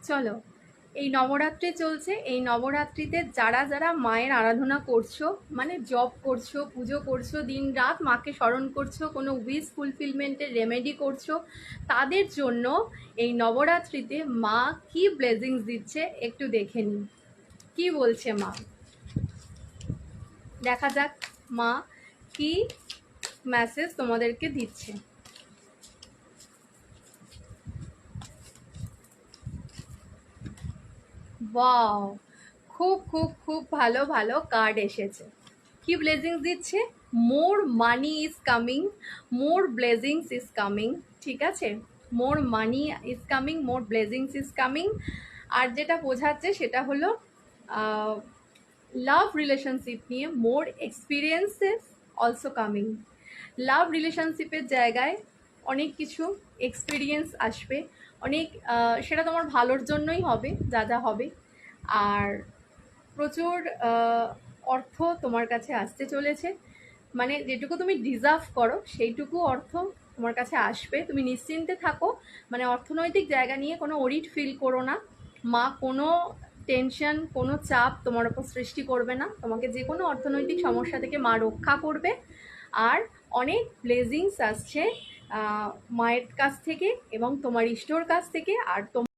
চলো, এই নবরাত্রি চলছে। এই নবরাত্রিতে যারা যারা মায়ের আরাধনা করছো, মানে জপ করছো, পুজো করছো, দিন রাত মাকে স্মরণ করছো, কোনো উইশ ফুলফিলমেন্টের রেমেডি করছো, তাদের জন্য এই নবরাত্রিতে মা কি ব্লেসিংস দিচ্ছে একটু দেখে নিই। কি বলছে মা, দেখা যাক মা কি মেসেজ তোমাদেরকে দিচ্ছে। ওয়াও, খুব খুব খুব ভালো ভালো কার্ড এসেছে। কি ব্লেসিংস দিচ্ছে? More money is coming, more blessings is coming. ঠিক আছে, more money is coming, more blessings is coming. আর যেটা বোঝাচ্ছে সেটা হলো লাভ রিলেশনশিপ নিয়ে more experiences also coming. Love রিলেশনশিপের জায়গায় অনেক কিছু এক্সপিরিয়েন্স আসবে, অনেক সেটা তোমার ভালোর জন্যই হবে, যা যা হবে। আর প্রচুর অর্থ তোমার কাছে আসতে চলেছে, মানে যেটুকু তুমি ডিজার্ভ করো সেইটুকু অর্থ তোমার কাছে আসবে। তুমি নিশ্চিন্তে থাকো, মানে অর্থনৈতিক জায়গা নিয়ে কোনো ওরিড ফিল করো না। মা কোনো টেনশন, কোনো চাপ তোমার ওপর সৃষ্টি করবে না। তোমাকে যে কোনো অর্থনৈতিক সমস্যা থেকে মা রক্ষা করবে। আর অনেক ব্লেসিংস আসছে মায়ের কাছ থেকে এবং তোমার ইষ্টর কাছ থেকে। আর